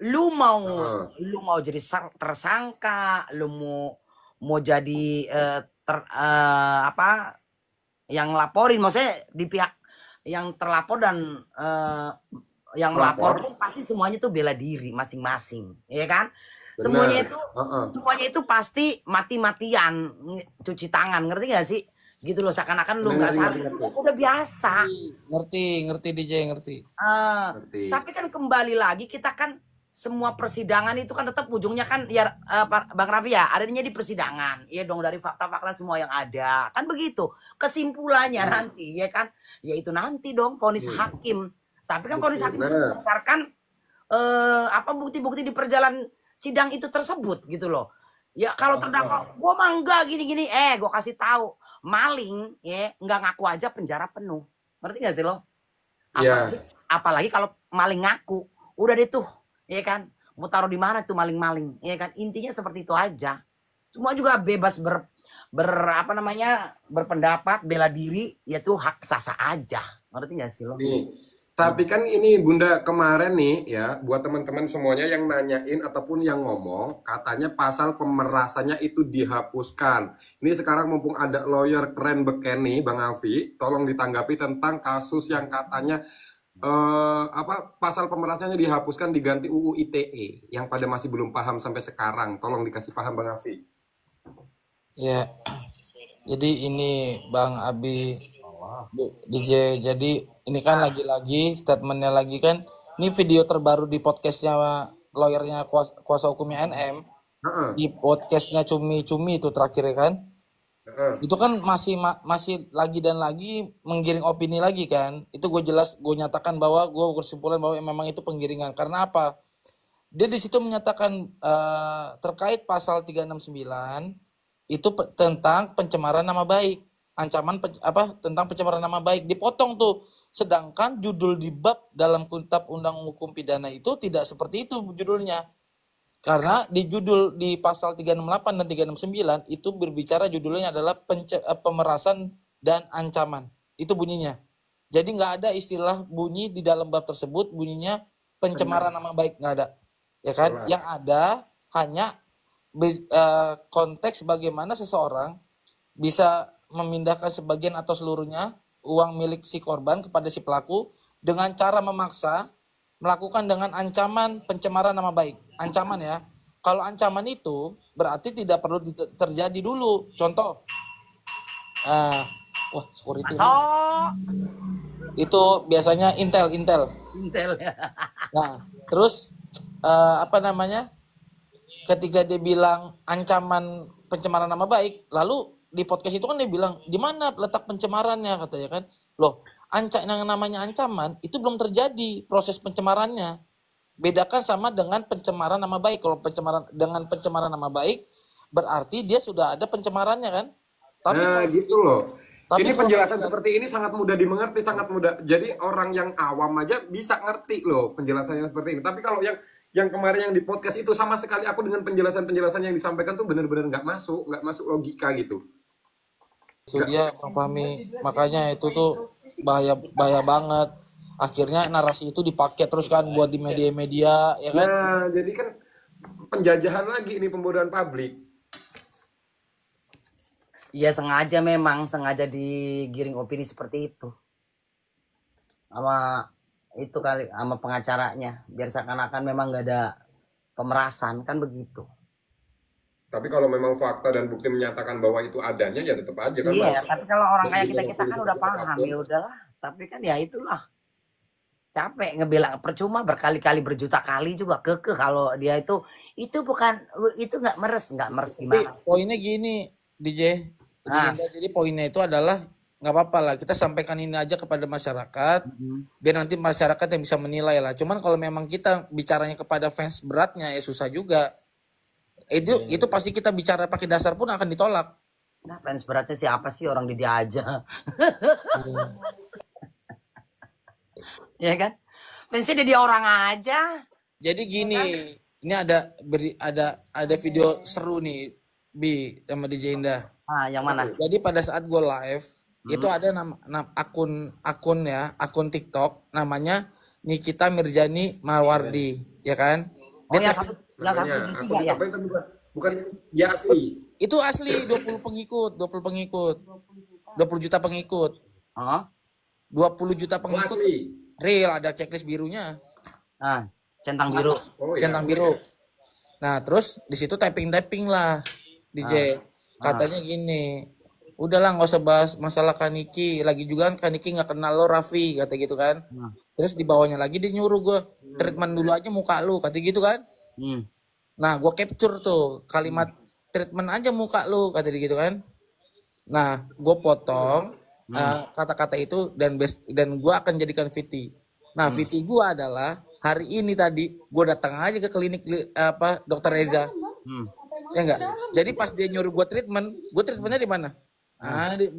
lu mau jadi tersangka, lu mau jadi apa yang laporin, maksudnya di pihak yang terlapor dan yang melapor pun pasti semuanya tuh bela diri masing-masing, ya kan? Semuanya itu pasti mati-matian cuci tangan, ngerti gak sih? Gitu loh, seakan-akan lu nggak salah, udah biasa. Ngerti DJ, ngerti. Tapi kan kembali lagi, kita kan semua persidangan itu kan tetap ujungnya kan ya Bang Raffi ya, adanya di persidangan, ya dong, dari fakta-fakta semua yang ada kan begitu kesimpulannya nanti, ya kan, yaitu nanti dong vonis hakim. Tapi kan vonis hakim itu berdasarkan apa bukti-bukti di perjalanan sidang itu tersebut gitu loh. Ya kalau terdakwa gue mah enggak gini-gini, gue kasih tahu, maling ya nggak ngaku aja penjara penuh, ngerti gak sih lo? Apalagi kalau maling ngaku, udah deh tuh, ya kan, mau taruh di mana tuh maling-maling, ya kan, intinya seperti itu aja. Semua juga bebas apa namanya, berpendapat, bela diri, ya tuh hak sah-sah aja, ngerti gak sih lo? Tapi kan ini Bunda kemarin nih ya, buat teman-teman semuanya yang nanyain ataupun yang ngomong, katanya pasal pemerasannya itu dihapuskan. Ini sekarang mumpung ada lawyer keren beken nih Bang Alfi, tolong ditanggapi tentang kasus yang katanya apa pasal pemerasannya dihapuskan diganti UU ITE, yang pada masih belum paham sampai sekarang. Tolong dikasih paham Bang Alfi. Ya, jadi ini Bang Abi, DJ, jadi ini kan lagi-lagi statementnya lagi kan, ini video terbaru di podcastnya lawyernya kuasa hukumnya NM, di podcastnya Cumi-Cumi itu terakhir kan, itu kan masih lagi dan lagi menggiring opini lagi kan, itu gue nyatakan bahwa gue berkesimpulan bahwa memang itu penggiringan. Karena apa? Dia di situ menyatakan terkait pasal 369 itu tentang pencemaran nama baik, ancaman tentang pencemaran nama baik, dipotong tuh. Sedangkan judul di bab dalam kitab undang hukum pidana itu tidak seperti itu judulnya. Karena di judul di pasal 368 dan 369 itu berbicara, judulnya adalah pemerasan dan ancaman. Itu bunyinya. Jadi nggak ada istilah bunyi di dalam bab tersebut bunyinya pencemaran nama baik, nggak ada. Ya kan? Yang ada hanya konteks bagaimana seseorang bisa memindahkan sebagian atau seluruhnya uang milik si korban kepada si pelaku dengan cara memaksa, melakukan dengan ancaman pencemaran nama baik. Ancaman ya. Kalau ancaman itu berarti tidak perlu terjadi dulu. Contoh, security. Itu biasanya Intel. Nah, terus apa namanya? Ketika dia bilang ancaman pencemaran nama baik, lalu di podcast itu kan dia bilang di mana letak pencemarannya, katanya kan. Loh, yang namanya ancaman itu belum terjadi proses pencemarannya. Bedakan sama dengan pencemaran nama baik. Kalau pencemaran nama baik berarti dia sudah ada pencemarannya kan. Tapi gitu loh. Ini penjelasan seperti ini sangat mudah dimengerti, sangat mudah. Jadi orang yang awam aja bisa ngerti loh penjelasannya seperti ini. Tapi kalau yang kemarin yang di podcast itu sama sekali aku dengan penjelasan yang disampaikan tuh benar-benar nggak masuk logika gitu. Itu dia Bang Fahmi, makanya itu tuh bahaya banget. Akhirnya narasi itu dipakai terus kan buat di media-media, ya kan? Nah, jadi kan penjajahan lagi ini, pembodohan publik. Iya, sengaja digiring opini seperti itu sama itu kali, sama pengacaranya, biar seakan-akan memang nggak ada pemerasan, kan begitu. Tapi kalau memang fakta dan bukti menyatakan bahwa itu adanya, ya tetap aja kan. Iya, tapi kalau orang kayak kita kan udah paham, ya udahlah. Tapi kan ya itulah, capek ngebela, percuma berkali-kali, berjuta kali juga kekeh kalau dia itu bukan, itu nggak meres gimana. Poinnya gini, DJ. Jadi poinnya itu adalah nggak apa-apa lah, kita sampaikan ini aja kepada masyarakat, biar nanti masyarakat yang bisa menilai lah. Cuman kalau memang kita bicaranya kepada fans beratnya ya susah juga. Itu pasti kita bicara pakai dasar pun akan ditolak. Nah, fans beratnya siapa sih, orang dia aja. Ya kan? Fansnya dia orang aja. Jadi gini, ini ada video seru nih Bi sama DJ Indah. Yang mana? Jadi pada saat gue live itu ada akun TikTok namanya Nikita Mirjani Mawardi, ya kan? Oh Dia yang tapping. yang Makanya 173 akun ya. apa itu bukan ya asli. Itu asli 20 pengikut, 20 pengikut. 20 juta pengikut. Oh. 20 juta Oh, pengikut. asli. Real ada checklist birunya. Nah, centang biru. Oh ya. Centang biru. Nah, terus di situ typing lah DJ. Katanya gini, udahlah nggak usah bahas masalah Kaniki. Lagi juga kan Kaniki nggak kenal lo Raffi, kata gitu kan. Terus di bawahnya lagi dia nyuruh gue treatment dulu aja muka lu, kata gitu kan. Nah, gue capture tuh kalimat treatment aja muka lu, kata dia gitu kan. Nah, gue potong kata-kata itu dan gue akan jadikan VT. Nah, VT gue adalah hari ini tadi gue datang aja ke klinik Dokter Reza. Ya enggak. Jadi pas dia nyuruh gue treatmentnya di mana?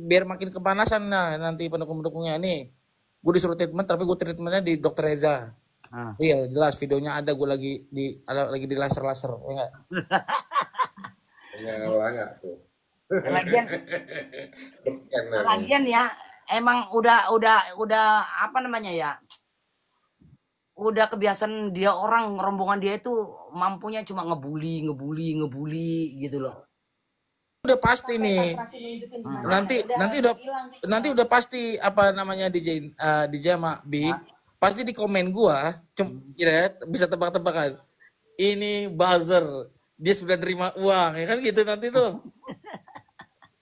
Biar makin kepanasan nanti pendukung-pendukungnya nih. Gue disuruh treatment tapi gue treatmentnya di Dokter Reza. Real jelas videonya ada, gue lagi di laser-laser, ya enggak? Enggak tuh. Lagian ya, emang udah apa namanya ya? Udah kebiasaan dia orang rombongan dia itu mampunya cuma ngebully gitu loh. Udah pasti nih. Nanti udah pasti apa namanya DJ sama B. Pasti di komen gua bisa tebak-tebakan. Ini buzzer, dia sudah terima uang, ya kan gitu nanti tuh.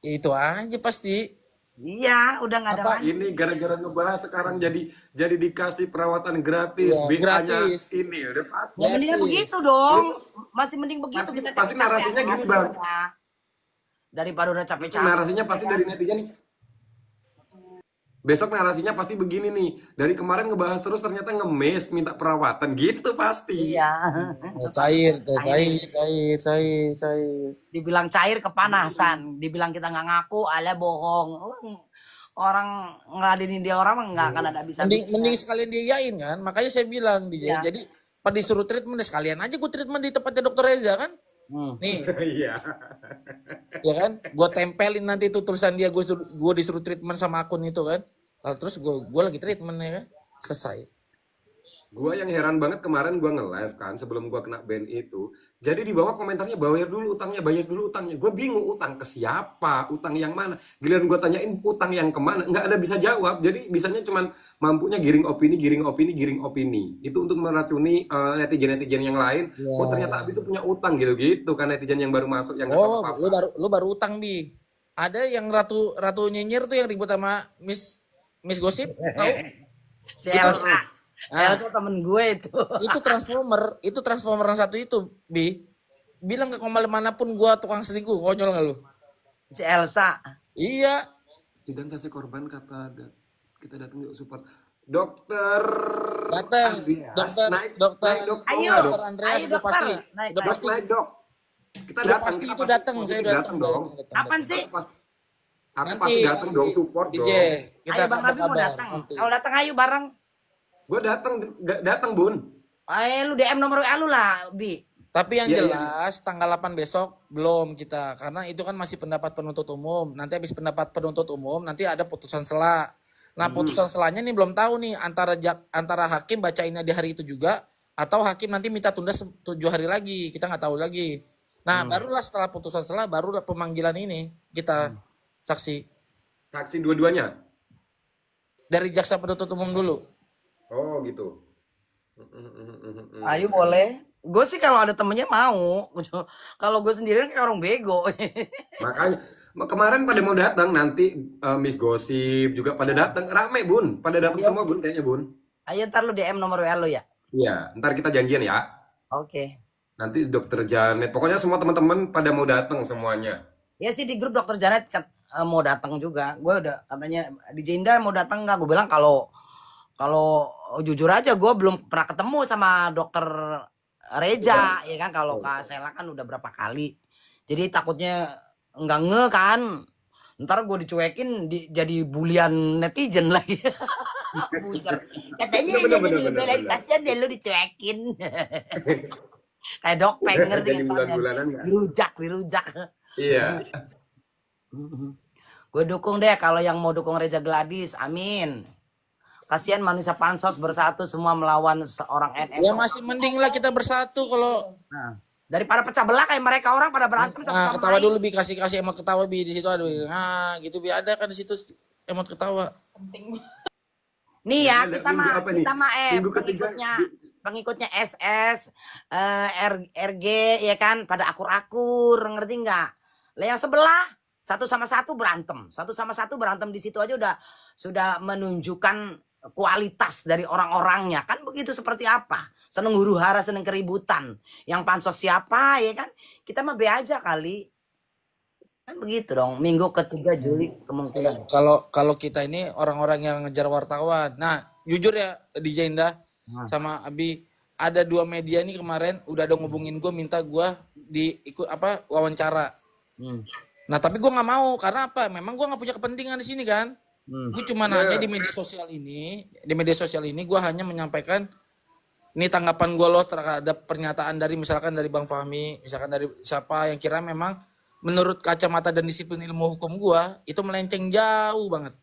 Itu aja pasti. Iya, udah nggak ada lagi. Ini gara-gara ngebahas sekarang jadi dikasih perawatan gratis, Ya, BA-nya gratis. ini udah pasti. Ya mendingan begitu dong. Masih mending begitu Pasti- kita pasti capek-capek narasinya aja. gini, Bang. Daripada udah capek-capek. Narasinya pasti dari netizen. Besok narasinya pasti begini nih. Dari kemarin ngebahas terus ternyata ngemis minta perawatan gitu pasti. Iya. Cair. Dibilang cair kepanasan, dibilang kita nggak ngaku, ala bohong. Orang ngeladenin dia orang mah nggak akan ada bisa. Mending sekalian diiyain kan. Makanya saya bilang DJ. Iya. Jadi pada disuruh treatment sekalian aja gue treatment di tempatnya Dokter Reza kan. Nih, Iya. ya kan? Gue tempelin nanti itu tulisan dia, gue disuruh treatment sama akun itu kan. Lalu terus gue lagi treatment ya kan. Selesai. Gua yang heran banget kemarin gua nge-live kan sebelum gua kena ban itu. Jadi di bawah komentarnya bayar dulu utangnya. Gue bingung utang ke siapa, utang yang mana. Giliran gua tanyain utang yang kemana, nggak ada bisa jawab. Jadi bisanya cuman mampunya giring opini. Itu untuk meracuni netizen-netizen yang lain. Oh ternyata Abi tuh punya utang gitu kan netizen yang baru masuk yang nggak tahu apa-apa. Lu baru utang Bi. Ada yang ratu nyinyir tuh yang ribut sama Miss Gosip, tahu? Si Elsa. Elsa temen gue itu. Itu transformer yang satu itu, Bi. Bilang ke komal manapun gua tukang selingkuh, konyol nggak lu? Si Elsa. Iya. Dan saksi korban kata kita datang yuk support. Dokter Datang. Dokter Ayo, Dokter Andreas ayo udah dokter. pasti. Naik, Udah naik. pasti. Naik dok. Kita Udah datang. pasti kita itu datang, saya datang datang dong. Apaan sih? Aku Nanti, pasti datang dong support DJ, dong. kita Ayo Bang Nabi mau datang. Kalau datang ayo bareng. Gue datang bun. Ayo lu DM nomor WA lu lah, Bi. Tapi yang Iya, jelas tanggal 8 besok belum kita, karena itu kan masih pendapat penuntut umum. Nanti habis pendapat penuntut umum nanti ada putusan sela. Nah, putusan selanya nih belum tahu nih antara hakim bacainnya di hari itu juga atau hakim nanti minta tunda 7 hari lagi. Kita nggak tahu lagi. Nah, barulah setelah putusan sela barulah pemanggilan ini kita saksi Saksi dua-duanya. dari jaksa penuntut umum dulu. Oh gitu. Ayo boleh. Gue sih kalau ada temennya mau. Kalau gue sendirian kayak orang bego. Makanya kemarin pada mau datang nanti Miss Gosip juga pada datang rame bun, pada datang semua bun kayaknya bun. Ayo ntar lu DM nomor WA lu ya. Iya, ntar kita janjian ya. Oke. Nanti Dokter Janet, pokoknya semua teman-teman pada mau datang semuanya. Ya sih di grup Dokter Janet mau datang juga. Gue udah katanya DJ Indah mau datang nggak? Gue bilang kalau jujur aja gue belum pernah ketemu sama Dokter Reza, ya kan. Kalau Kak Sela kan udah berapa kali. Jadi takutnya nggak kan. Ntar gue dicuekin jadi bulian netizen lagi. Katanya jadi kasihan deh lu dicuekin. Kayak Dokpeng ngerti Jadi bulan-bulanan nggak? dirujak. Iya. Gue dukung deh kalau yang mau dukung Reza Gladys, amin. Kasihan manusia pansos bersatu semua melawan seorang NM. Ya masih mending lah kita bersatu kalau Nah, daripada pecah belah kayak mereka orang pada berantem satu sama ketawa lain. dulu Bi, kasih emot ketawa Bi di situ, aduh. Nah, gitu Bi, ada kan di situ emot ketawa. Nih ya, Ada kita minggu mah apa nih? Minggu ketiga pengikutnya SS, RG ya kan pada akur-akur, ngerti nggak? Lah yang sebelah satu sama satu berantem di situ aja sudah menunjukkan kualitas dari orang-orangnya kan begitu. Seperti apa? Seneng huru-hara, seneng keributan. Yang pansos siapa ya kan? Kita mah be aja kali. Kan begitu dong. Minggu ketiga Juli kemungkinan. Kalau kita ini orang-orang yang ngejar wartawan. Nah, jujur ya DJ Indah sama Abi, ada 2 media nih kemarin udah ada ngubungin gue minta gue ikut wawancara. Nah, tapi gue nggak mau karena apa? Memang gue nggak punya kepentingan di sini kan. Gue cuma nanya di media sosial ini, gue hanya menyampaikan ini tanggapan gue loh terhadap pernyataan dari misalkan dari Bang Fahmi, misalkan dari siapa yang kira memang menurut kacamata dan disiplin ilmu hukum gua itu melenceng jauh banget.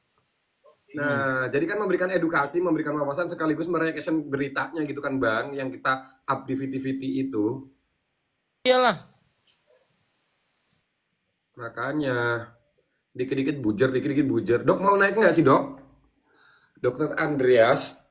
Nah, jadi kan memberikan edukasi, memberikan wawasan sekaligus mereaction beritanya gitu kan Bang, yang kita up di VT-VT itu. Iyalah. Makanya dikit-dikit bujer. Dok mau naik nggak sih Dok? Dokter Andreas.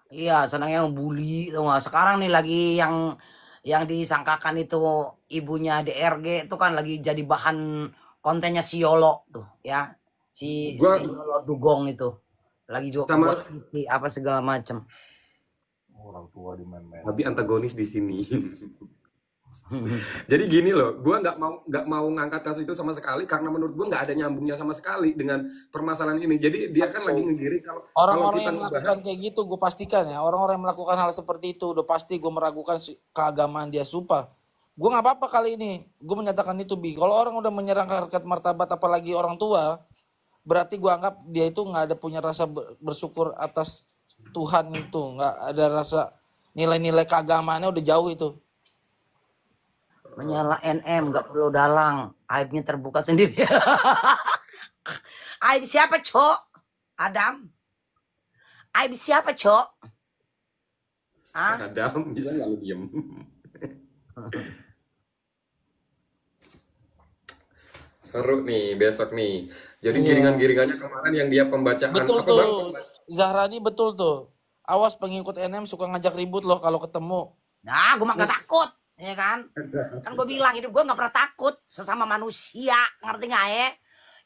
Iya, senang yang bully tuh nggak. Sekarang nih lagi yang disangkakan itu ibunya DRG itu kan lagi jadi bahan kontennya si Yolo tuh ya. Si Yolo Dugong itu. Lagi juga sama apa segala macam. Orang tua di main-main. Tapi antagonis di sini. Jadi gini loh, gue nggak mau ngangkat kasus itu sama sekali karena menurut gue nggak ada nyambungnya sama sekali dengan permasalahan ini. Jadi dia kan lagi ngegiri kalau orang-orang kita yang melakukan kayak gitu, gue pastikan ya, orang-orang yang melakukan hal seperti itu udah pasti gue meragukan keagamaan dia. Sumpah, gue nggak apa-apa kali ini, gue menyatakan itu Bi. Kalau orang udah menyerang harkat martabat apalagi orang tua, berarti gue anggap dia itu nggak ada punya rasa bersyukur atas Tuhan itu, nggak ada rasa nilai-nilai keagamaannya udah jauh itu. Menyala NM nggak perlu dalang, aibnya terbuka sendiri. Aib siapa Cok? Adam? Aib siapa Cok? Adam bisa nggak lu diem? Seru nih besok nih. Jadi giringan-giringannya kemarin yang dia pembacaan betul apa tuh Bang? Zahrani, betul tuh. Awas pengikut NM suka ngajak ribut loh kalau ketemu. Nah, gue mah gak takut. Ya kan? Kan gue bilang hidup gue gak pernah takut sesama manusia, ngerti gak ya?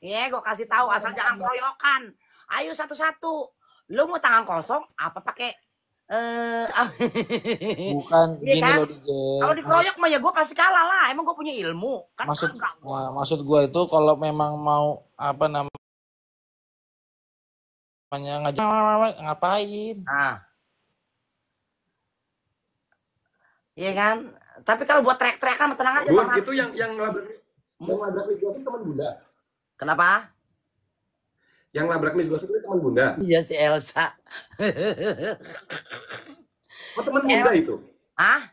Ya, gue kasih tahu asal jangan keroyokan. Ayo satu-satu. Lu mau tangan kosong apa pakai Bukan ya gini kan? loh DJ. Kalau dikeroyok mah ya gue pasti kalah lah. Emang gue punya ilmu. Kan Maksud gue itu kalau memang mau apa namanya ngajak ngapain? Nah. Iya kan? Tapi kalau buat teriak-teriakan tenang aja. Bun, itu yang labrak Miss Gossip teman Bunda. Kenapa? Yang labrak Miss Gossip itu teman Bunda. Iya si Elsa. Oh, teman Bunda itu? Ah?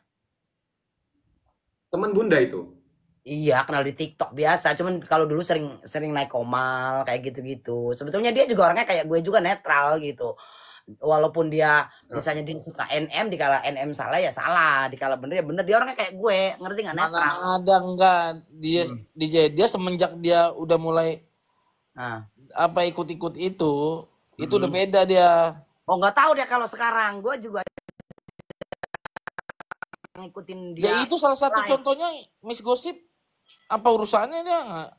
Teman Bunda itu? Iya, kenal di TikTok biasa. Cuman kalau dulu sering naik komal kayak gitu-gitu. Sebetulnya dia juga orangnya kayak gue juga netral gitu. Walaupun dia misalnya dia suka NM, dikala NM salah ya salah, dikala bener ya bener. Dia orangnya kayak gue, ngerti nggak? Netral. Mana ada enggak dia DJ dia semenjak dia udah mulai apa ikut-ikut itu udah beda dia. Oh nggak tahu dia kalau sekarang. Gue juga ngikutin dia. Ya itu salah satu contohnya Miss Gossip. Apa urusannya dia nggak?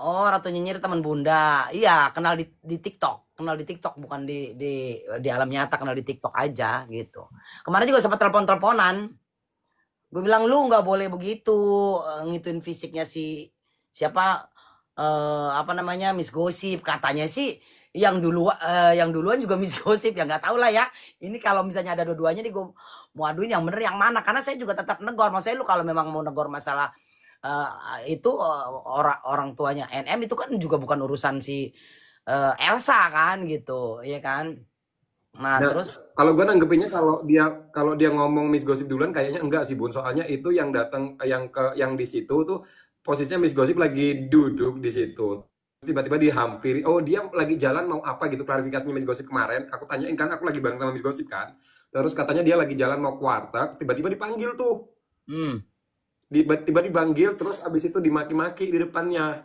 Oh, Ratu Nyinyir teman Bunda. Iya, kenal di TikTok. Kenal di TikTok, bukan di alam nyata, kenal di TikTok aja gitu. Kemarin juga sempat telepon-teleponan. Gue bilang lu nggak boleh begitu ngituin fisiknya siapa apa namanya Miss Gossip. Katanya sih yang duluan juga Miss Gossip, ya nggak tahu lah ya. Ini kalau misalnya ada dua-duanya nih gue mau aduin yang bener yang mana, karena saya juga tetap negor. Maksudnya lu kalau memang mau negor masalah itu orang tuanya NM itu kan juga bukan urusan si Elsa kan gitu, ya kan. Nah terus kalau gue nanggepinnya kalau dia ngomong Miss Gossip duluan kayaknya enggak sih Bun, soalnya itu yang datang yang di situ tuh posisinya Miss Gosip lagi duduk di situ. Tiba-tiba dihampiri. Oh, dia lagi jalan mau apa gitu, klarifikasinya Miss Gosip kemarin. Aku tanyain kan, aku lagi bareng sama Miss Gosip kan. Terus katanya dia lagi jalan mau ke warteg, tiba-tiba dipanggil tuh. Hmm. Tiba-tiba dipanggil, terus abis itu dimaki-maki di depannya.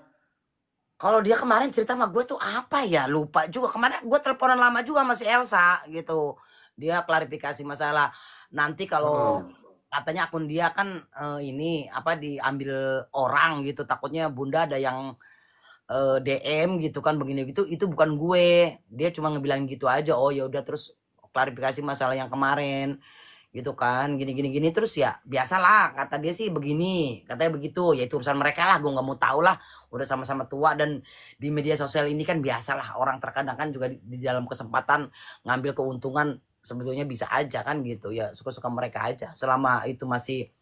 Kalau dia kemarin cerita sama gue tuh apa ya? Lupa juga. Kemarin gue teleponan lama juga sama si Elsa gitu. Dia klarifikasi masalah. Nanti kalau katanya akun dia kan ini apa diambil orang gitu. Takutnya Bunda ada yang DM gitu kan begini gitu. Itu bukan gue. Dia cuma ngebilang gitu aja. Oh ya udah, terus klarifikasi masalah yang kemarin gitu kan, gini terus ya biasalah, kata dia sih begini, katanya begitu, ya itu urusan mereka lah, gue nggak mau tahu lah, udah sama-sama tua. Dan di media sosial ini kan biasalah, orang terkadang kan juga di dalam kesempatan ngambil keuntungan sebetulnya bisa aja kan gitu ya, suka-suka mereka aja selama itu masih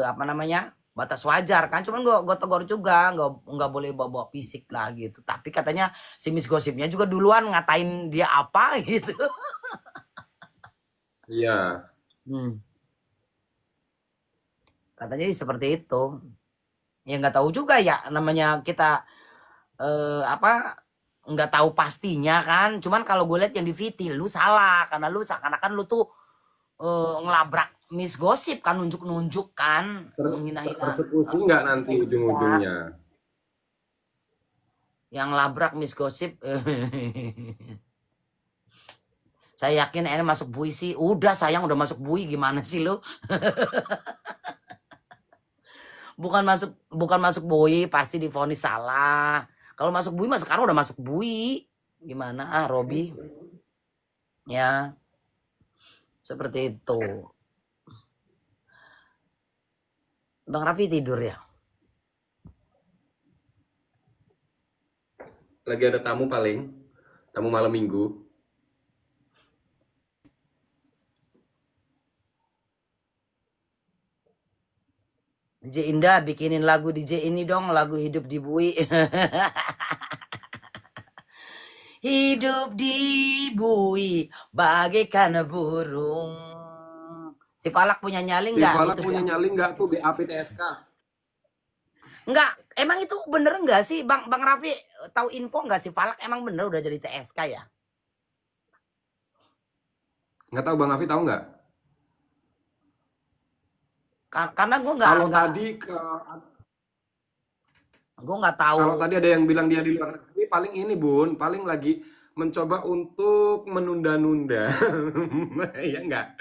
apa namanya batas wajar kan. Cuman gue tegur juga, nggak boleh bawa fisik lah gitu. Tapi katanya si Miss Gosipnya juga duluan ngatain dia apa gitu. Iya. Katanya seperti itu. Ya nggak tahu juga ya, namanya kita apa nggak tahu pastinya kan. Cuman kalau gue lihat yang di VT lu salah, karena lu seakan-akan lu tuh ngelabrak Miss Gosip kan, nunjuk-nunjuk kan, menghina-hina. Persekusi nggak nanti ujung-ujungnya? Yang labrak Miss Gosip saya yakin ini masuk bui sih. Udah sayang, udah masuk bui, gimana sih lu? bukan masuk bui pasti divonis salah. Kalau masuk bui mah sekarang udah masuk bui. Gimana Robi? Ya. Seperti itu. Bang Raffi tidur ya? Lagi ada tamu paling. Tamu malam minggu. DJ Indah bikinin lagu DJ ini dong, lagu Hidup di Bui. Hidup di bui bagaikan burung. Si Falak punya nyali Si nggak? Falak Itu punya nyali nggak tuh BAP TSK? Enggak, emang itu bener nggak sih Bang Raffi, tahu info nggak si Falak emang bener udah jadi TSK ya? Nggak tahu Bang Afi tahu nggak? Karena gue nggak. Kalau tadi gue nggak tahu. Kalau tadi ada yang bilang dia di luar negeri, paling ini Bun, paling lagi mencoba untuk menunda-nunda. Ya enggak?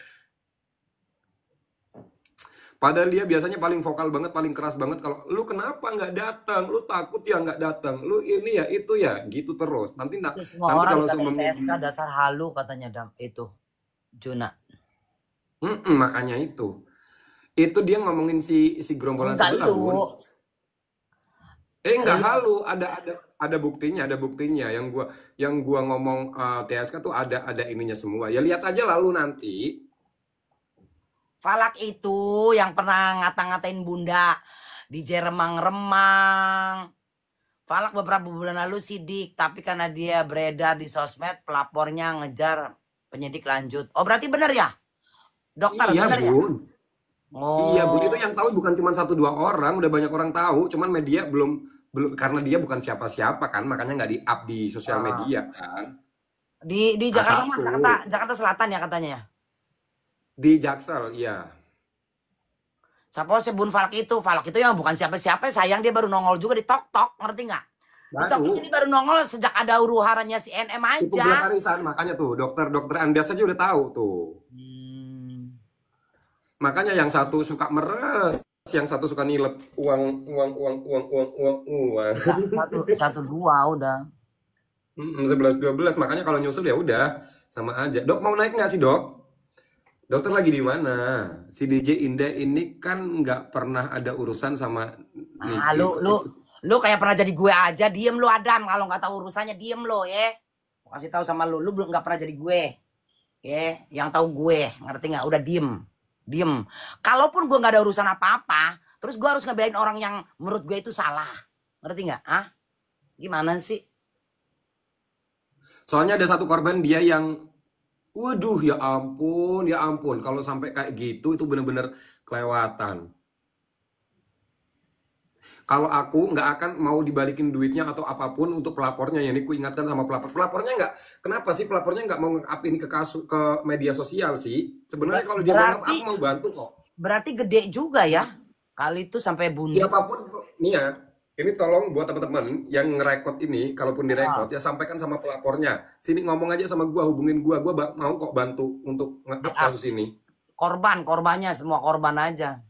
Padahal dia biasanya paling vokal banget, paling keras banget. Kalau lu kenapa nggak datang? Lu takut ya nggak datang? Lu ini ya itu ya, gitu terus. Nanti Semua nanti orang kalau kata semuanya SK dasar halu katanya itu Juna. makanya itu dia ngomongin si gerombolan Enggak sebelah Bun. lu. Enggak halu, ada buktinya, yang gua ngomong TSK tuh ada ininya semua. Ya lihat aja lalu nanti. Falak itu yang pernah ngata-ngatain Bunda DJ remang-remang. Falak beberapa bulan lalu sidik, tapi karena dia beredar di sosmed, pelapornya ngejar penyidik lanjut. Oh berarti benar ya? Dokter Iya benar ya? Bun. Oh. Iya Bun, itu yang tahu bukan cuma 1-2 orang, udah banyak orang tahu, cuman media belum karena dia bukan siapa-siapa kan, makanya nggak di-up di sosial media kan. Di Jakarta Satu. Jakarta Selatan ya katanya ya? Di Jaksel, iya. Siapa sih Bun Falak itu yang bukan siapa-siapa, sayang dia baru nongol juga di Tok, ngerti nggak? Di Tok ini baru nongol sejak ada huru-haranya si NM Itu aja. Arisan, makanya tuh dokter Andias aja udah tahu tuh. Makanya yang satu suka meres, yang satu suka nilep uang. 1-2 udah. 11-12, makanya kalau nyusul ya udah sama aja. Dok mau naik nggak sih dok? Dokter lagi di mana? Si DJ Indah ini kan nggak pernah ada urusan sama. Lu kayak pernah jadi gue aja, diem lu Adam. Kalau nggak tahu urusannya diem lo ya. Kasih tahu sama lu belum nggak pernah jadi gue. Ya, yang tahu gue, ngerti nggak? Udah diem. Kalaupun gue nggak ada urusan apa-apa, terus gue harus ngebelain orang yang menurut gue itu salah, ngerti nggak? Gimana sih? Soalnya ada satu korban dia yang, waduh ya ampun, kalau sampai kayak gitu itu bener-bener kelewatan. Kalau aku nggak akan mau dibalikin duitnya atau apapun untuk pelapornya, ya ini ku ingatkan sama pelapor. Pelapornya nggak, kenapa sih pelapornya nggak mau nge-up ini ke media sosial sih? Sebenarnya kalau dia mau nge-up, Berarti aku mau bantu kok. berarti gede juga ya. Kali itu sampai bunuh. Siapapun, nih ya, ini tolong buat teman-teman yang ngerekod ini, kalaupun direkod ya sampaikan sama pelapornya. Sini ngomong aja sama gua, hubungin gua mau kok bantu untuk nge-up kasus ini. Korbannya semua korban aja.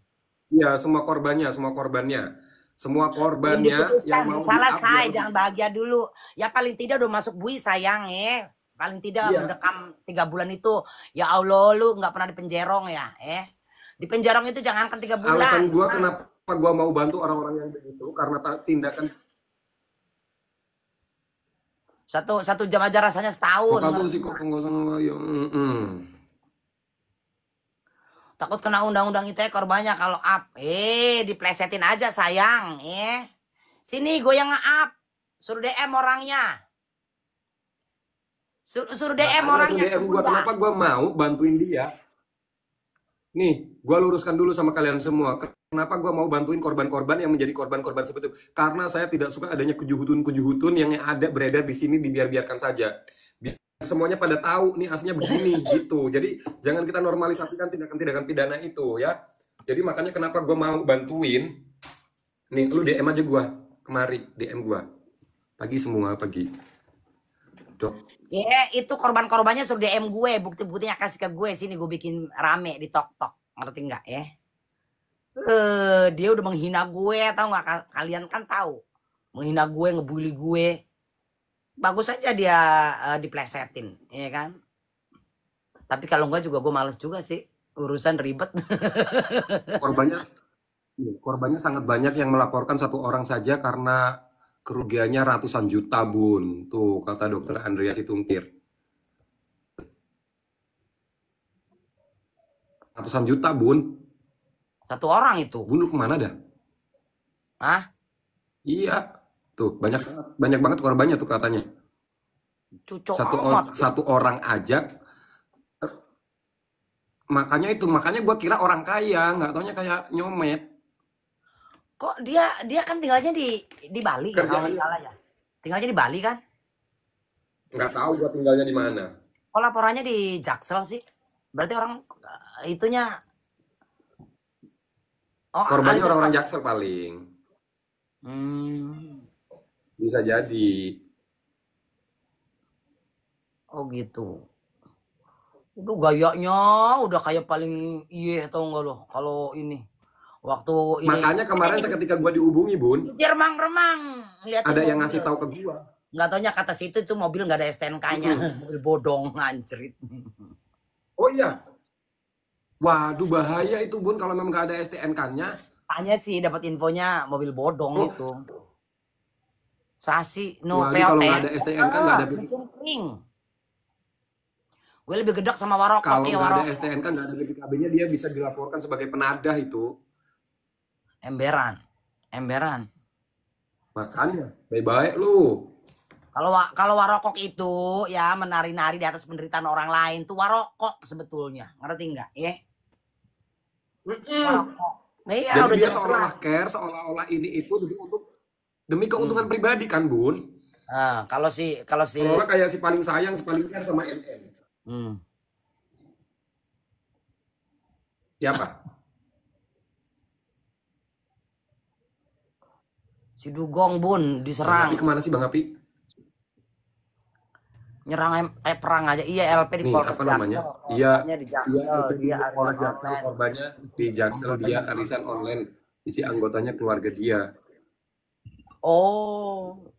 Iya, semua korbannya, semua korbannya. Semua Belum korbannya diputuskan, yang mau salah di-up saya, dia- jangan bahagia dulu. Ya paling tidak udah masuk bui sayang ya. Paling tidak Iya. mendekam 3 bulan itu. Ya Allah, lu nggak pernah dipenjerong ya. Di penjerong itu jangankan 3 bulan. Alasan gua kenapa gua mau bantu orang-orang yang begitu karena tindakan Satu jam aja rasanya setahun. kok tuh sih kok Takut kena undang-undang ITE korbannya kalau up. Diplesetin aja sayang. Sini gue yang nge-up. Suruh DM orangnya. Suruh DM orangnya. DM gua kenapa gua mau bantuin dia. Nih, gua luruskan dulu sama kalian semua. Kenapa gua mau bantuin korban-korban yang menjadi korban-korban seperti itu? Karena saya tidak suka adanya kejuhutun-kejuhutun yang ada beredar di sini, dibiarkan saja. Biar semuanya pada tahu nih aslinya begini gitu. Jadi jangan kita normalisasikan tindakan-tindakan pidana itu ya. Jadi makanya kenapa gua mau bantuin. Nih, lu DM aja gua. Kemari DM gua. Pagi semua pagi. Dok. Itu korban-korbannya suruh DM gue, bukti-buktinya kasih ke gue, sini gue bikin rame di tok-tok, ngerti nggak ya? Dia udah menghina gue, tahu nggak? Kalian kan tahu, menghina gue, ngebully gue, bagus aja dia diplesetin, ya kan? Tapi kalau enggak juga gue males juga sih, urusan ribet. Korbannya sangat banyak yang melaporkan satu orang saja karena kerugiannya ratusan juta, Bun. Tuh, kata dokter Andrea Situngkir. Ratusan juta, Bun. Satu orang itu. Bun, lu kemana dah? Hah? Iya. Tuh, banyak banget korbannya tuh katanya. Cucok Satu orang aja. Makanya gue kira orang kaya, nggak taunya kayak nyomet. Kok dia kan tinggalnya di Bali kan, kalau nggak salah ya. Tinggalnya di Bali kan? Nggak tahu gue tinggalnya di mana. Kok laporannya di Jaksel sih? Berarti orang itunya. Korbannya orang-orang Jaksel paling. Bisa jadi. Oh gitu. Itu gayanya udah kayak paling tau nggak lo kalau ini. Waktu ini. Makanya kemarin seketika gue dihubungi, Bun. Dia remang-remang. Ada yang ngasih tahu ke gue. Nggak taunya kata situ itu mobil nggak ada STNK-nya. Mobil bodong, ngancrit. Oh iya. Waduh, bahaya itu, Bun, kalau memang nggak ada STNK-nya. Tanya sih dapat infonya mobil bodong itu. Sasi no Waduh, POT. kalau nggak ada STNK nggak ada. Gue lebih gedek sama Warokok. Kalau nggak ada STNK nggak ada BPKB-nya, dia bisa dilaporkan sebagai penadah itu. Emberan. Makanya, baik-baik lu. Kalau Warokok itu ya menari-nari di atas penderitaan orang lain tuh Warokok sebetulnya, ngerti nggak? Warokok. Iya, jadi udah dia jelas. seolah-olah care, seolah-olah ini itu demi keuntungan pribadi kan, Bun? Kalau si Seolah kayak si paling sayang, si paling care sama MM. Siapa? si Dugong, Bun, diserang. Bang Api kemana sih, Bang Api? Nyerang perang aja. Iya, LP di Nih, apa namanya? Iya, di Jaksel. Dia Polres Jaksel, korbannya di Jaksel, dia arisan online. Isi anggotanya keluarga dia. Oh.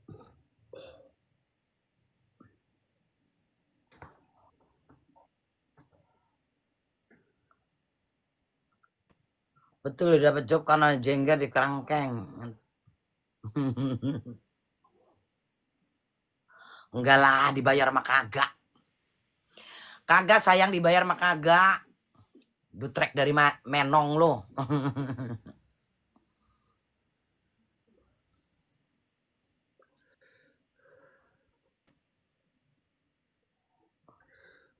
Betul, dapat job karena jengger di kerangkeng. Enggak lah, dibayar mah kagak. Kagak sayang, dibayar mah kagak. Dutrek dari Menong lo.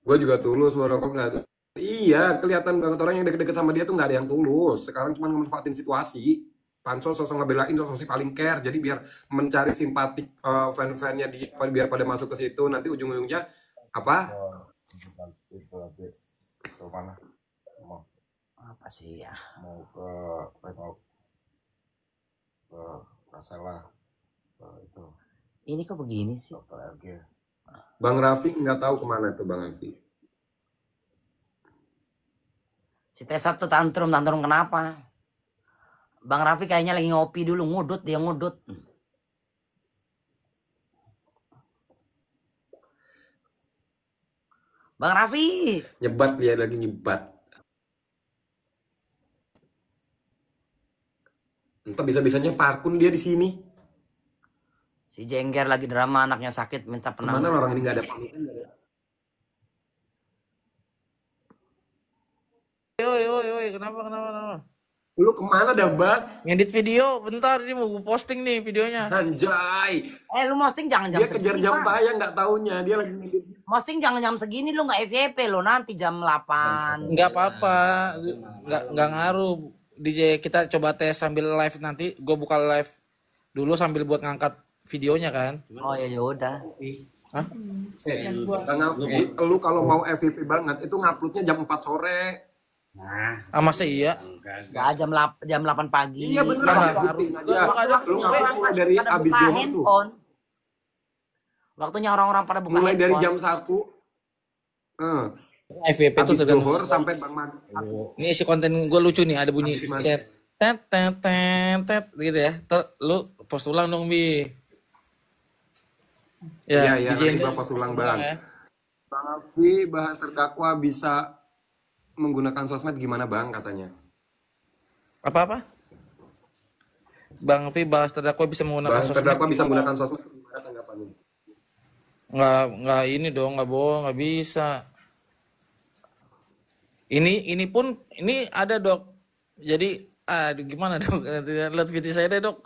Gue juga tulus merokok nggak tuh. Iya, kelihatan banget orang yang deket-deket sama dia tuh nggak ada yang tulus. Sekarang cuma memanfaatin situasi. Pansos sosok ngebelain, sosok si paling care. Jadi biar mencari simpatik fan-fannya di biar pada masuk ke situ. Nanti ujung-ujungnya apa? Itu nanti ke mana? Mau Apa sih ya? mau ke Renok, ke Kasela, ke itu Ini kok begini sih? Dokter RG. Bang Raffi nggak tahu kemana tuh Bang Raffi. Si Tessa tuh tantrum kenapa? Bang Raffi kayaknya lagi ngopi dulu, ngudut dia ngudut. Bang Raffi, Nyebat dia lagi nyebat. Entah bisa-bisanya parkun dia di sini. si Jengger lagi drama anaknya sakit minta Kemana penanganan. orang ini nggak ada pamitan? Yoi, kenapa? Lu kemana dah Bang? Ngedit video, bentar ini mau gue posting nih videonya. Anjay. Lu posting jangan jam Dia kejar segini. jam Bang. tayang nggak taunya dia lagi ngedit. Posting jangan jam segini, lu nggak FYP lo nanti jam 8. Nggak apa-apa, nggak ngaruh. DJ kita coba tes sambil live nanti. Gue buka live dulu sambil buat ngangkat videonya kan. Oh ya udah. Hah? Bang Alfi, lu kalau mau FVP banget itu nguploadnya jam 4 sore. Ah masa iya? Enggak jam 8 pagi. Iya bener, Nggak buktiin aja. ada Lu ngupload mulai dari Pada abis buka zuhur tuh. handphone. Waktunya orang-orang pada buka Mulai dari handphone. jam 1. FVP itu Abis tergantung. zuhur sampai Bang Man. Ini isi konten gue lucu nih, ada bunyi Habis maghrib. tet tet tet tet tet gitu ya. Lu post ulang dong Bi. Iya, DJ nanti Enda gua post ulang, post Bang. ya. Bang Alfi, bahan terdakwa bisa menggunakan sosmed gimana Bang katanya? Apa? Bang Vi bahas terdakwa bisa menggunakan Bahan sosmed. terdakwa bisa menggunakan sosmed gimana tanggapannya? Nggak ini dong, nggak bohong, nggak bisa. Ini pun ini ada dok. Jadi gimana dok? Lihat video saya deh dok.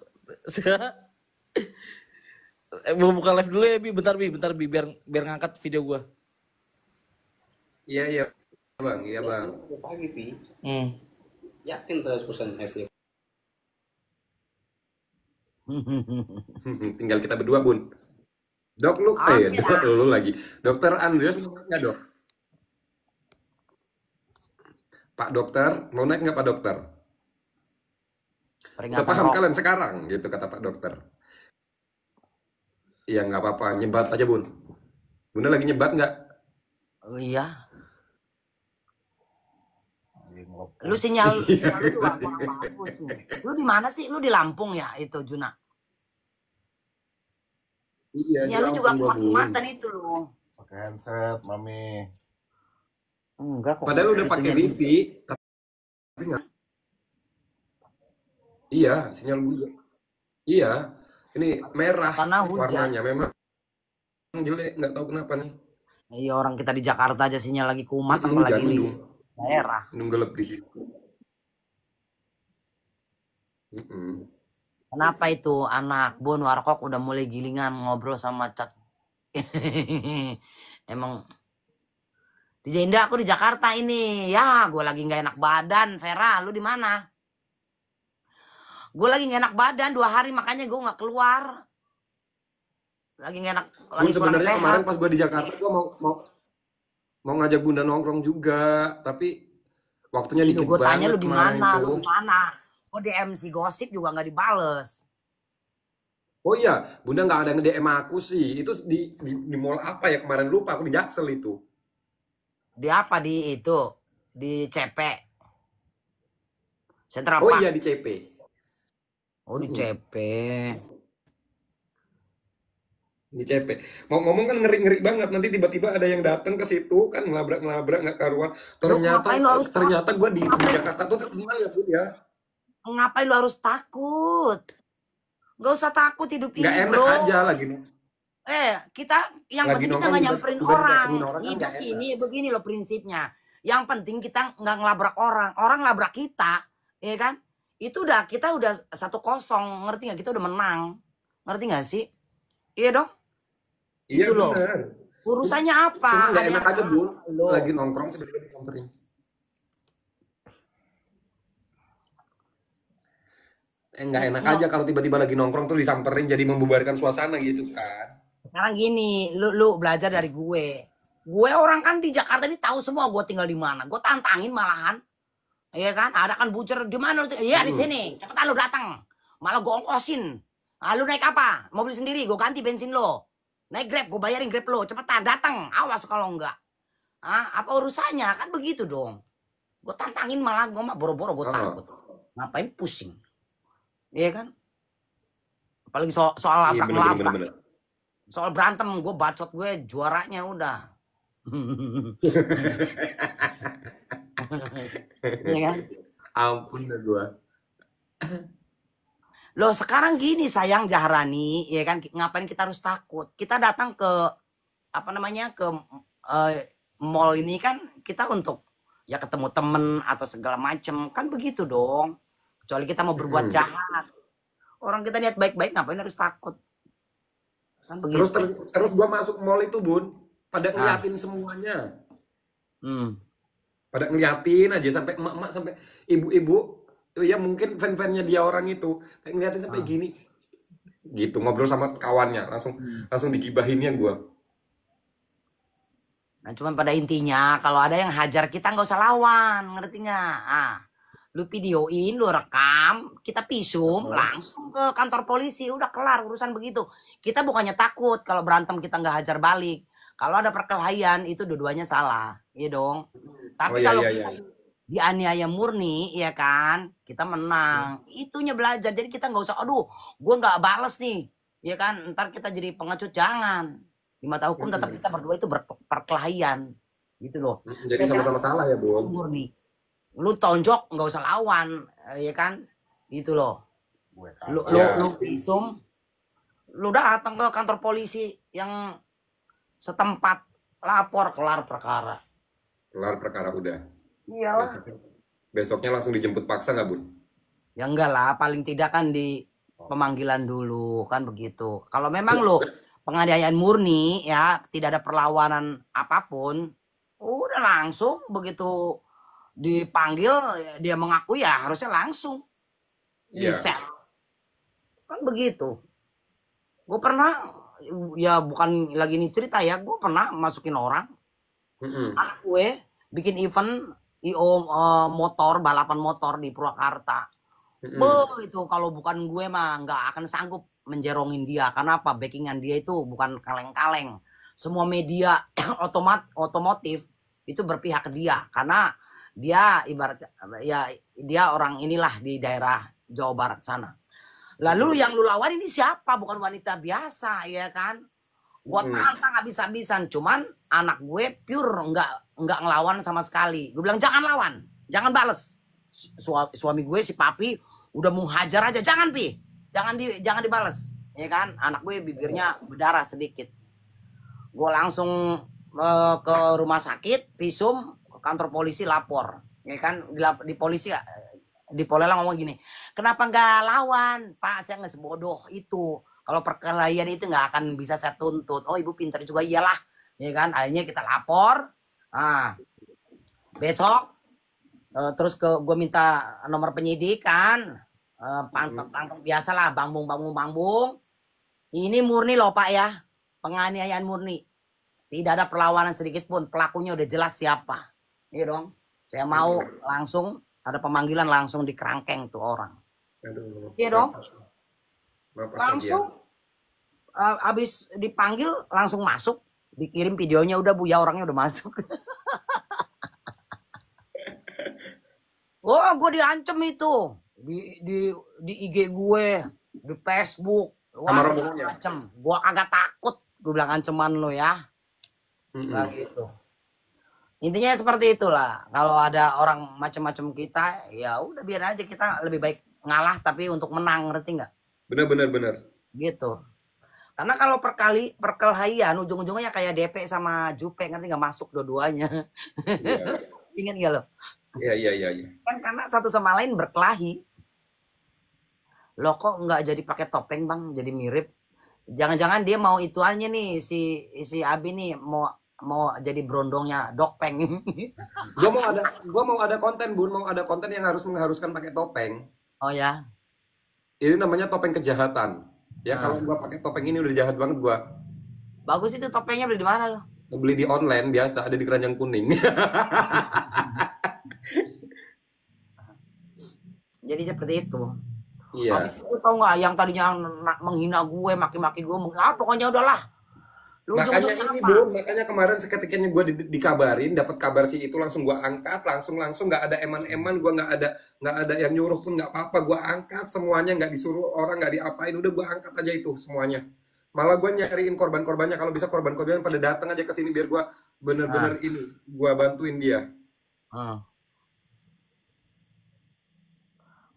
Mau buka live dulu ya bentar bi biar ngangkat video gua. Iya Bang, iya Bang. Pagi, Pi. Hmm. Yakin 100% happy. Tinggal kita berdua Bun. Dok lu, dok lu lagi. Dokter Andreas mau naik nggak dok? Pak dokter, mau naik nggak Pak dokter? Udah Peringatan paham rok. kalian sekarang, gitu kata Pak dokter. Iya nggak apa-apa, nyebat aja Bun. Bunda lagi nyebat nggak? Oh, iya. Lagi ngelepon. Lu sinyal lu tuh bagus nih. Lu di mana sih? Lu di Lampung ya itu Juna. Iya, Sinyal lu juga mati-matan itu lu. Pakai handset, Mami. Enggak kok. Padahal udah pakai Itunya wifi, tapi nggak. Iya, sinyal Bunda. Iya, ini merah Karena hujan. warnanya memang jelek, nggak tahu kenapa nih. Iya orang kita di Jakarta aja sinyal lagi kumat Hujan, apalagi di mendung. daerah. Mendung gelap di situ. Kenapa itu anak Bon Warkok udah mulai gilingan ngobrol sama Cat? Emang DJ Indah aku di Jakarta ini. Ya, gue lagi nggak enak badan. Vera, lu di mana? Gue lagi nggak enak badan 2 hari makanya gue nggak keluar. Lagi nggak enak, Bun, lagi kurang sebenarnya kemarin sehat. pas gua di Jakarta gua mau ngajak Bunda nongkrong juga, tapi waktunya Itu dikit gue tanya banget lu di kemarin mana? tuh. Lu di mana? Oh di MC Gosip juga nggak dibales. Oh iya, Bunda nggak ada nge-DM aku sih. Itu di mall apa ya kemarin, lupa aku di Jaksel itu. Di apa di itu? Di CP. Sentra Oh Park. iya di CP. Oh di CP. Di CP. Mau ngomong kan ngeri-ngeri banget, nanti tiba-tiba ada yang datang ke situ kan ngelabrak nggak karuan. ngapain lu harus Ternyata gua di Jakarta tuh terkenal ya Bun ya. Ngapain lu harus takut? Gak usah takut hidup ini Nggak enak bro. aja lagi. Kita yang Lagi penting kita nongkrong nggak juga- nyamperin juga orang. didatengin orang kan Hidup nggak enak. ini begini loh prinsipnya. Yang penting kita nggak ngelabrak orang. Orang labrak kita, ya kan? Itu udah kita udah 1-0, ngerti nggak? Kita udah menang, ngerti nggak sih? Iya dong. Iya Itu loh. benar. Urusannya apa? Cuma nggak Ada enak yang aja salah Bun, lo. lagi nongkrong tiba-tiba disamperin. nggak enak aja kalau tiba-tiba lagi nongkrong tuh disamperin jadi membubarkan suasana gitu kan. Sekarang gini, lu belajar dari gue. Gue orang kan di Jakarta ini tahu semua gue tinggal di mana. Gue tantangin malahan. Iya kan? Ada kan bucer di mana lu? Iya di sini. Cepetan lu datang. Malah gue ongkosin. Ah, lu naik apa? Mobil sendiri, gue ganti bensin lo. Naik Grab, gue bayarin Grab lo. Cepetan datang. Awas kalau enggak. Ah, apa urusannya? Kan begitu dong. Gue tantangin malah gue mah boro-boro gue takut. Ngapain pusing? Iya kan? Apalagi soal Iya labrak-labrak. bener. Soal berantem, gue bacot gue juaranya udah. Iya kan? Ampun dah gua. Loh sekarang gini sayang Jahrani, ya kan? Ngapain kita harus takut? Kita datang ke apa namanya ke mall ini kan kita untuk ya ketemu temen atau segala macem kan begitu dong. Kecuali kita mau berbuat jahat. Orang kita niat baik-baik ngapain harus takut? Kan begitu. Terus gua masuk mall itu Bun, pada ngeliatin semuanya. Pada ngeliatin aja sampai emak-emak sampai ibu-ibu ya mungkin fan-fannya dia orang itu kayak ngeliatin sampai gini gitu ngobrol sama kawannya langsung digibahinnya gua. Nah cuman pada intinya kalau ada yang hajar kita nggak usah lawan, ngerti nggak? Lu videoin, lu rekam, kita visum langsung ke kantor polisi, udah kelar urusan begitu. Kita bukannya takut kalau berantem kita nggak hajar balik. Kalau ada perkelahian itu dua-duanya salah, iya dong. Tapi kalau kita dianiaya murni, ya kan, kita menang. Itunya belajar. Jadi kita nggak usah, aduh, gue nggak bales nih, ya kan. Ntar kita jadi pengecut, jangan. Di mata hukum tetap kita berdua itu berperkelahian, gitu loh. Jadi sama-sama salah ya Bun. Murni. Lu tonjok nggak usah lawan, ya kan, gitu loh. Lu visum, lu datang ke kantor polisi yang setempat, lapor, kelar perkara. Kelar perkara udah. Iyalah. Besoknya langsung dijemput paksa nggak Bun? Ya enggak lah, paling tidak kan di pemanggilan dulu kan begitu. Kalau memang lo penganiayaan murni ya tidak ada perlawanan apapun, udah langsung begitu dipanggil dia mengaku ya harusnya langsung di-sel. Kan begitu. Gue pernah ya bukan lagi ini cerita ya, gue pernah masukin orang. Anak gue bikin event IO motor, balapan motor di Purwakarta. Itu kalau bukan gue mah nggak akan sanggup menjerongin dia. Karena apa? Backingan dia itu bukan kaleng-kaleng. Semua media otomotif itu berpihak ke dia. Karena dia ibarat ya dia orang inilah di daerah Jawa Barat sana. Lalu yang lu lawan ini siapa? Bukan wanita biasa, ya kan? Gue tantang habis-habisan. Cuman anak gue pure nggak ngelawan sama sekali. Gue bilang jangan lawan, jangan bales. Suami gue si Papi udah mau hajar aja, jangan Pi, jangan dibales, ya kan? Anak gue bibirnya berdarah sedikit. Gue langsung ke rumah sakit, visum, ke kantor polisi lapor, ya kan? Di polisi di Polela ngomong gini, kenapa nggak lawan Pak, saya nggak sebodoh itu, kalau perkelahian itu nggak akan bisa saya tuntut. Oh ibu pintar juga, iyalah, ya kan? Akhirnya kita lapor. Besok terus gue minta nomor penyidikan, pantang biasa lah, bangbung. Ini murni loh Pak ya, penganiayaan murni, tidak ada perlawanan sedikit pun, pelakunya udah jelas siapa, iya dong. Saya mau langsung ada pemanggilan, langsung dikerangkeng tuh orang. Iya dong. Langsung abis dipanggil langsung masuk, dikirim videonya, udah Bu ya orangnya udah masuk. Oh, gue diancem itu di IG gue, di Facebook, wah macam. Gue agak takut, gue bilang ancaman lo ya. Nah, gitu. Intinya seperti itulah. Kalau ada orang macam-macam kita, ya udah biar aja, kita lebih baik ngalah tapi untuk menang, ngerti nggak? Bener. Gitu. Karena kalau perkelahian ujung-ujungnya kayak DP sama Jupe, ngerti nggak, masuk dua-duanya. Ingat nggak lo? Iya. Kan karena satu sama lain berkelahi. Lo kok nggak jadi pakai topeng Bang, jadi mirip. Jangan-jangan dia mau itu aja nih, si Abi nih mau jadi berondongnya Dokpeng. Gua mau ada konten Bun, mau ada konten yang mengharuskan pakai topeng. Oh ya. Ini namanya topeng kejahatan. Ya kalau gua pakai topeng ini udah jahat banget gua. Bagus itu topengnya, beli di mana lo? Beli di online biasa, ada di keranjang kuning. Jadi seperti itu. Iya. Habis itu tau nggak, yang tadinya menghina gue, maki-maki gue, pokoknya udahlah. Lu Makanya ujung-ujungnya ini apa? Bun, makanya kemarin seketikanya gue dikabarin, dapat kabar sih itu langsung gue angkat, langsung nggak ada eman-eman, gue nggak ada yang nyuruh pun nggak apa-apa, gue angkat semuanya, nggak disuruh orang, nggak diapain, udah gue angkat aja itu semuanya. Malah gue nyariin korban-korbannya, kalau bisa korban-korbannya pada datang aja ke sini biar gue bener-bener ini, gue bantuin dia. Hmm.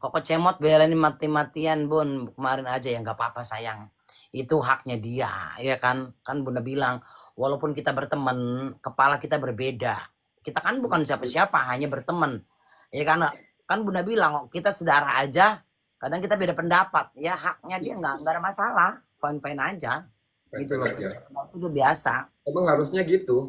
Kok kecemot belain mati-matian Bun kemarin aja ya, nggak apa-apa sayang, itu haknya dia ya kan. Kan Bunda bilang walaupun kita berteman, kepala kita berbeda, kita kan bukan siapa-siapa, hanya berteman ya kan. Kan Bunda bilang kita saudara aja, kadang kita beda pendapat ya, haknya dia, nggak ada masalah, fine-fine aja gitu loh. Aja. Itu biasa. Emang harusnya gitu.